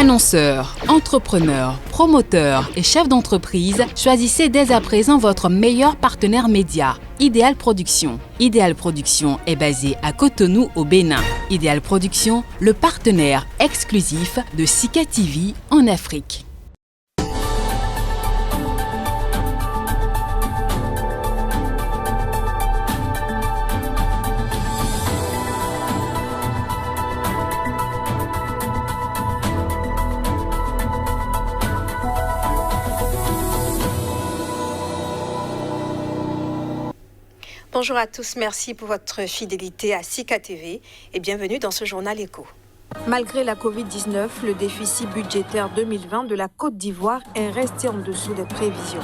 Annonceurs, entrepreneurs, promoteurs et chefs d'entreprise, choisissez dès à présent votre meilleur partenaire média, Ideal Production. Ideal Production est basé à Cotonou au Bénin. Ideal Production, le partenaire exclusif de Sika TV en Afrique. Bonjour à tous, merci pour votre fidélité à Sika TV et bienvenue dans ce journal Écho. Malgré la Covid-19, le déficit budgétaire 2020 de la Côte d'Ivoire est resté en dessous des prévisions.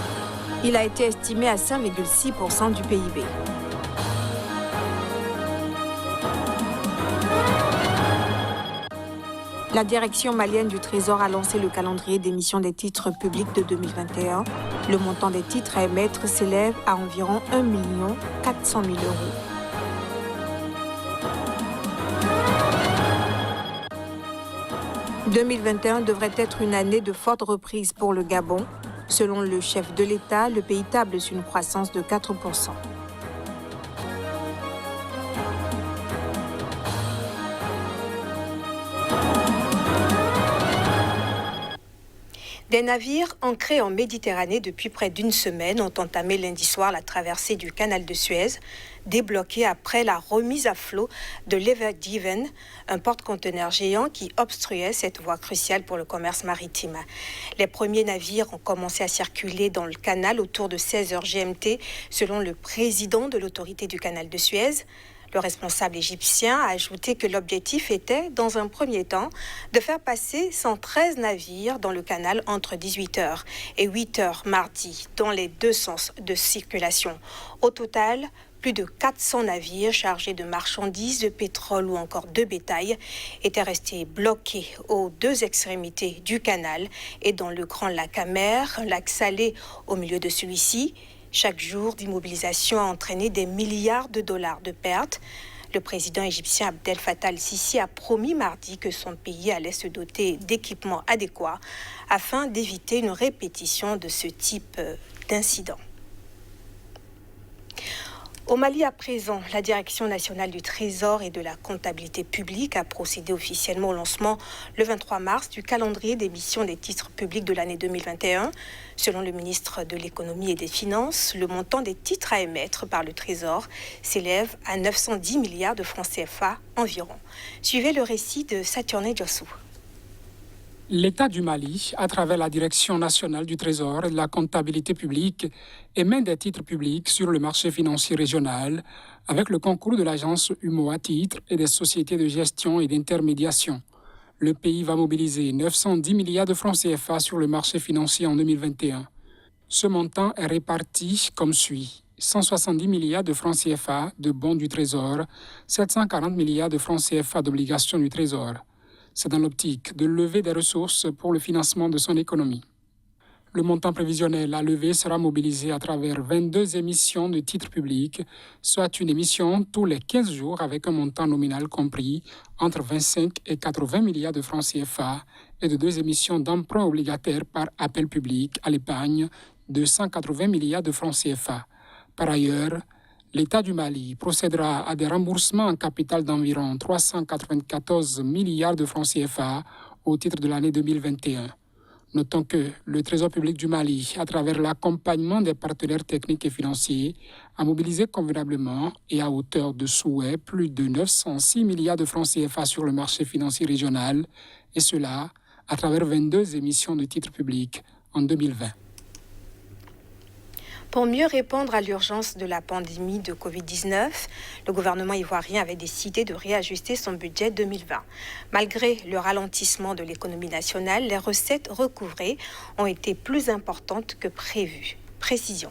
Il a été estimé à 5,6% du PIB. La direction malienne du Trésor a lancé le calendrier d'émission des titres publics de 2021. Le montant des titres à émettre s'élève à environ 1 400 000 €. « 2021 devrait être une année de forte reprise pour le Gabon. Selon le chef de l'État, le pays table sur une croissance de 4%. Des navires ancrés en Méditerranée depuis près d'une semaine ont entamé lundi soir la traversée du canal de Suez, débloquée après la remise à flot de l'Ever Given, un porte-conteneurs géant qui obstruait cette voie cruciale pour le commerce maritime. Les premiers navires ont commencé à circuler dans le canal autour de 16h GMT, selon le président de l'autorité du canal de Suez. Le responsable égyptien a ajouté que l'objectif était, dans un premier temps, de faire passer 113 navires dans le canal entre 18h et 8h mardi, dans les deux sens de circulation. Au total, plus de 400 navires chargés de marchandises, de pétrole ou encore de bétail étaient restés bloqués aux deux extrémités du canal et dans le grand lac Amer, un lac salé au milieu de celui-ci. Chaque jour d'immobilisation a entraîné des milliards de dollars de pertes. Le président égyptien Abdel Fattah el-Sisi a promis mardi que son pays allait se doter d'équipements adéquats afin d'éviter une répétition de ce type d'incident. Au Mali à présent, la Direction nationale du Trésor et de la comptabilité publique a procédé officiellement au lancement le 23 mars du calendrier d'émission des titres publics de l'année 2021. Selon le ministre de l'Économie et des Finances, le montant des titres à émettre par le Trésor s'élève à 910 milliards de francs CFA environ. Suivez le récit de Saturné Diossou. L'État du Mali, à travers la Direction nationale du Trésor et de la comptabilité publique, émet des titres publics sur le marché financier régional avec le concours de l'agence UMOA Titres et des sociétés de gestion et d'intermédiation. Le pays va mobiliser 910 milliards de francs CFA sur le marché financier en 2021. Ce montant est réparti comme suit. 170 milliards de francs CFA de bons du Trésor, 740 milliards de francs CFA d'obligations du Trésor. C'est dans l'optique de lever des ressources pour le financement de son économie. Le montant prévisionnel à lever sera mobilisé à travers 22 émissions de titres publics, soit une émission tous les 15 jours avec un montant nominal compris entre 25 et 80 milliards de francs CFA et de 2 émissions d'emprunts obligataires par appel public à l'épargne de 180 milliards de francs CFA. Par ailleurs, l'État du Mali procédera à des remboursements en capital d'environ 394 milliards de francs CFA au titre de l'année 2021. Notons que le Trésor public du Mali, à travers l'accompagnement des partenaires techniques et financiers, a mobilisé convenablement et à hauteur de souhait plus de 906 milliards de francs CFA sur le marché financier régional, et cela à travers 22 émissions de titres publics en 2020. Pour mieux répondre à l'urgence de la pandémie de Covid-19, le gouvernement ivoirien avait décidé de réajuster son budget 2020. Malgré le ralentissement de l'économie nationale, les recettes recouvrées ont été plus importantes que prévu. Précision.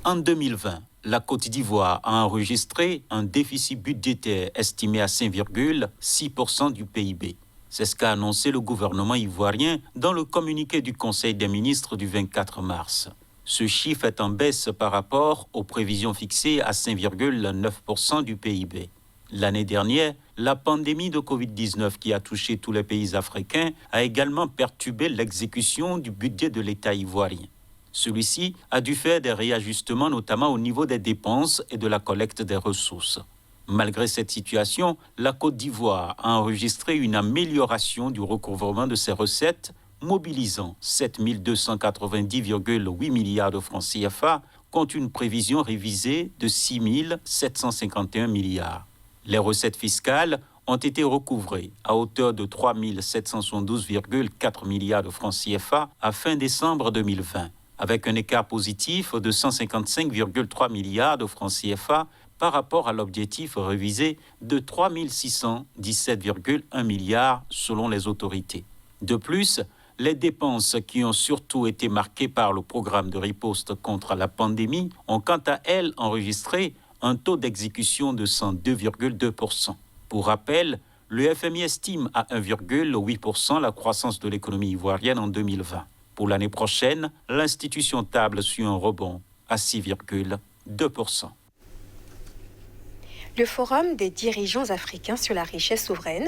En 2020, la Côte d'Ivoire a enregistré un déficit budgétaire estimé à 5,6% du PIB. C'est ce qu'a annoncé le gouvernement ivoirien dans le communiqué du Conseil des ministres du 24 mars. Ce chiffre est en baisse par rapport aux prévisions fixées à 5,9% du PIB. L'année dernière, la pandémie de Covid-19 qui a touché tous les pays africains a également perturbé l'exécution du budget de l'État ivoirien. Celui-ci a dû faire des réajustements, notamment au niveau des dépenses et de la collecte des ressources. Malgré cette situation, la Côte d'Ivoire a enregistré une amélioration du recouvrement de ses recettes, mobilisant 7 290,8 milliards de francs CFA contre une prévision révisée de 6 751 milliards. Les recettes fiscales ont été recouvrées à hauteur de 3 772,4 milliards de francs CFA à fin décembre 2020, avec un écart positif de 155,3 milliards de francs CFA par rapport à l'objectif révisé de 3 617,1 milliards selon les autorités. De plus, les dépenses qui ont surtout été marquées par le programme de riposte contre la pandémie ont quant à elles enregistré un taux d'exécution de 102,2%. Pour rappel, le FMI estime à 1,8% la croissance de l'économie ivoirienne en 2020. Pour l'année prochaine, l'institution table sur un rebond à 6,2%. Le Forum des dirigeants africains sur la richesse souveraine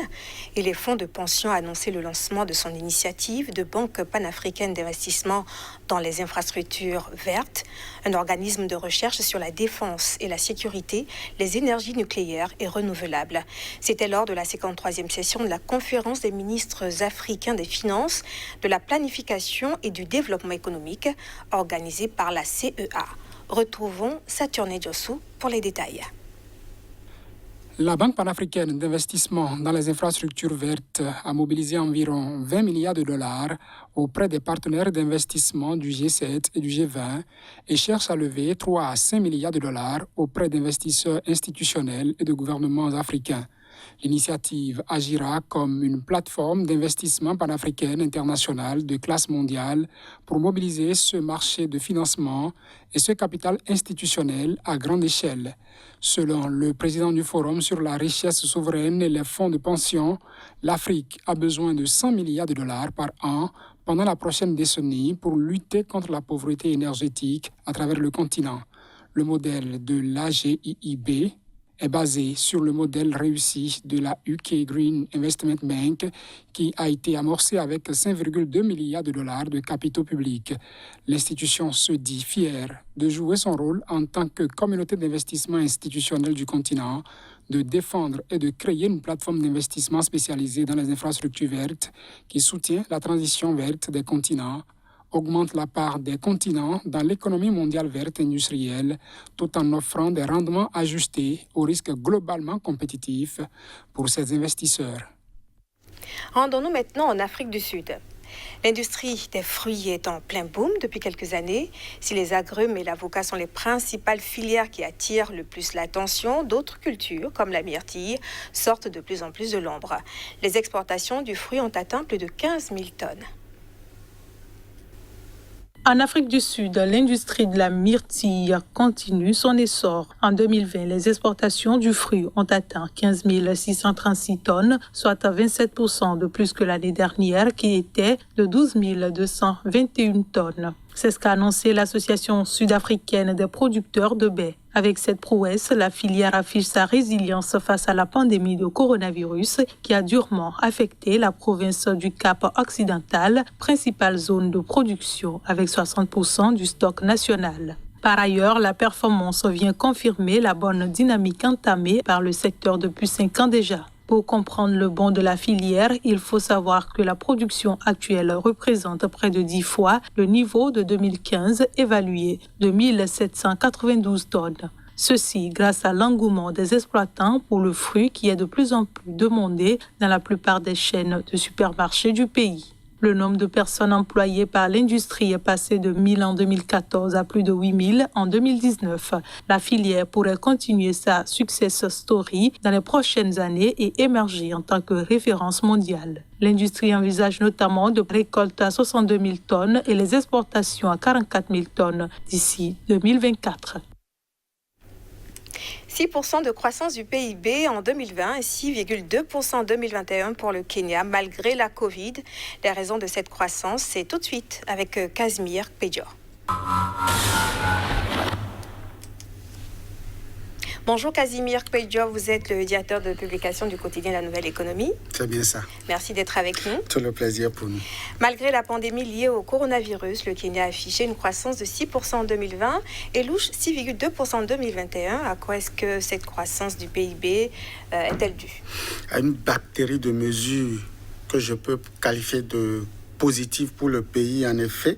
et les fonds de pension a annoncé le lancement de son initiative de Banque panafricaine d'investissement dans les infrastructures vertes, un organisme de recherche sur la défense et la sécurité, les énergies nucléaires et renouvelables. C'était lors de la 53e session de la conférence des ministres africains des Finances, de la planification et du développement économique organisée par la CEA. Retrouvons Saturne Diossou pour les détails. La Banque panafricaine d'investissement dans les infrastructures vertes a mobilisé environ 20 milliards de dollars auprès des partenaires d'investissement du G7 et du G20 et cherche à lever 3 à 5 milliards de dollars auprès d'investisseurs institutionnels et de gouvernements africains. L'initiative agira comme une plateforme d'investissement panafricaine internationale de classe mondiale pour mobiliser ce marché de financement et ce capital institutionnel à grande échelle. Selon le président du Forum sur la richesse souveraine et les fonds de pension, l'Afrique a besoin de 100 milliards de dollars par an pendant la prochaine décennie pour lutter contre la pauvreté énergétique à travers le continent. Le modèle de l'AGIIB est basé sur le modèle réussi de la UK Green Investment Bank qui a été amorcé avec 5,2 milliards de dollars de capitaux publics. L'institution se dit fière de jouer son rôle en tant que communauté d'investissement institutionnel du continent, de défendre et de créer une plateforme d'investissement spécialisée dans les infrastructures vertes qui soutient la transition verte des continents, augmente la part des continents dans l'économie mondiale verte industrielle, tout en offrant des rendements ajustés aux risques globalement compétitifs pour ces investisseurs. Rendons-nous maintenant en Afrique du Sud. L'industrie des fruits est en plein boom depuis quelques années. Si les agrumes et l'avocat sont les principales filières qui attirent le plus l'attention, d'autres cultures, comme la myrtille, sortent de plus en plus de l'ombre. Les exportations du fruit ont atteint plus de 15 000 tonnes. En Afrique du Sud, l'industrie de la myrtille continue son essor. En 2020, les exportations du fruit ont atteint 15 636 tonnes, soit 27% de plus que l'année dernière, qui était de 12 221 tonnes. C'est ce qu'a annoncé l'Association sud-africaine des producteurs de baies. Avec cette prouesse, la filière affiche sa résilience face à la pandémie de coronavirus qui a durement affecté la province du Cap-Occidental, principale zone de production avec 60% du stock national. Par ailleurs, la performance vient confirmer la bonne dynamique entamée par le secteur depuis 5 ans déjà. Pour comprendre le bond de la filière, il faut savoir que la production actuelle représente près de 10 fois le niveau de 2015 évalué de 1792 tonnes. Ceci grâce à l'engouement des exploitants pour le fruit qui est de plus en plus demandé dans la plupart des chaînes de supermarchés du pays. Le nombre de personnes employées par l'industrie est passé de 1 000 en 2014 à plus de 8 000 en 2019. La filière pourrait continuer sa success story dans les prochaines années et émerger en tant que référence mondiale. L'industrie envisage notamment de récolter à 62 000 tonnes et les exportations à 44 000 tonnes d'ici 2024. 6% de croissance du PIB en 2020 et 6,2% en 2021 pour le Kenya, malgré la Covid. Les raisons de cette croissance, c'est tout de suite avec Casimir Pédior. Bonjour Casimir Kpejo, vous êtes le directeur de publication du quotidien La Nouvelle Économie. C'est bien ça. Merci d'être avec nous. Tout le plaisir pour nous. Malgré la pandémie liée au coronavirus, le Kenya a affiché une croissance de 6% en 2020 et louche 6,2% en 2021. À quoi est-ce que cette croissance du PIB est-elle due? À une batterie de mesures que je peux qualifier de positive pour le pays. En effet,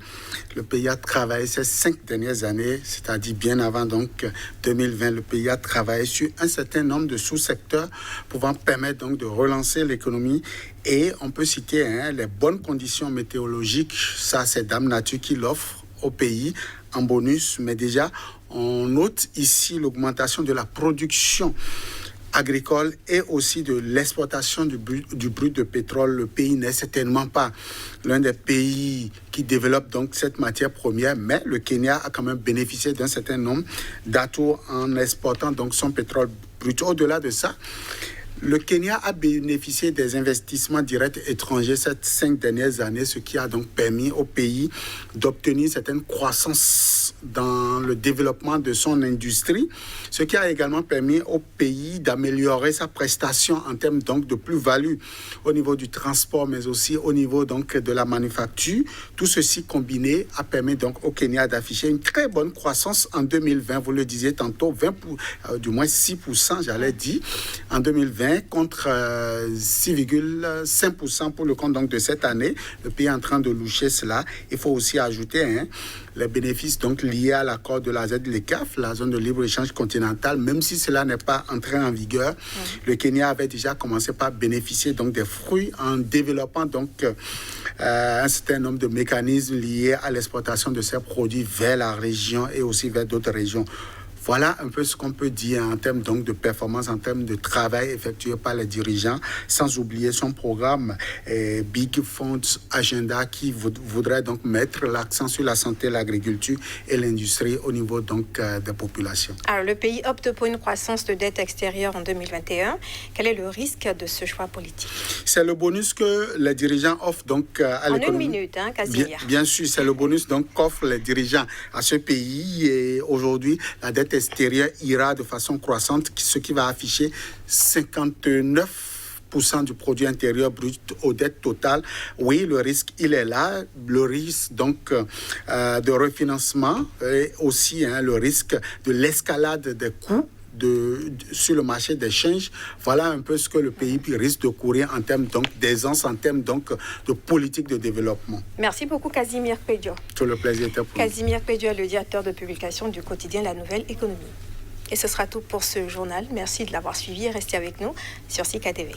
le pays a travaillé ces 5 dernières années, c'est-à-dire bien avant donc 2020, le pays a travaillé sur un certain nombre de sous-secteurs pouvant permettre donc de relancer l'économie. Et on peut citer les bonnes conditions météorologiques, ça c'est Dame Nature qui l'offre au pays en bonus, mais déjà on note ici l'augmentation de la production agricole et aussi de l'exportation du brut de pétrole. Le pays n'est certainement pas l'un des pays qui développe donc cette matière première, mais le Kenya a quand même bénéficié d'un certain nombre d'atouts en exportant donc son pétrole brut. Au-delà de ça, le Kenya a bénéficié des investissements directs étrangers ces 5 dernières années, ce qui a donc permis au pays d'obtenir certaines croissances dans le développement de son industrie, ce qui a également permis au pays d'améliorer sa prestation en termes donc de plus-value au niveau du transport, mais aussi au niveau donc de la manufacture. Tout ceci combiné a permis donc au Kenya d'afficher une très bonne croissance en 2020. Vous le disiez tantôt, du moins 6%, j'allais dire, en 2020 contre 6,5% pour le compte donc de cette année. Le pays est en train de loucher cela. Il faut aussi ajouter les bénéfices donc liés à l'accord de la ZLECAf, la zone de libre-échange continentale, même si cela n'est pas entré en vigueur. Le Kenya avait déjà commencé par bénéficier donc des fruits en développant donc un certain nombre de mécanismes liés à l'exportation de ces produits vers la région et aussi vers d'autres régions. Voilà un peu ce qu'on peut dire en termes donc de performance, en termes de travail effectué par les dirigeants, sans oublier son programme Big Funds Agenda qui voudrait donc mettre l'accent sur la santé, l'agriculture et l'industrie au niveau donc des populations. Alors le pays opte pour une croissance de dette extérieure en 2021. Quel est le risque de ce choix politique? C'est le bonus que les dirigeants offrent donc à l'économie. En 1 minute, Casimir. Bien sûr, c'est le bonus donc qu'offrent les dirigeants à ce pays et aujourd'hui la dette extérieure ira de façon croissante, ce qui va afficher 59% du produit intérieur brut aux dettes totales. Oui, le risque, il est là. Le risque donc de refinancement et aussi le risque de l'escalade des coûts sur le marché des changes. Voilà un peu ce que le pays risque de courir en termes donc d'aisance, en termes donc de politique de développement. Merci beaucoup Casimir Kpejo. Tout le plaisir était pour Casimir Kpejo est le directeur de publication du quotidien La Nouvelle Économie. Et ce sera tout pour ce journal. Merci de l'avoir suivi et restez avec nous sur Sika TV.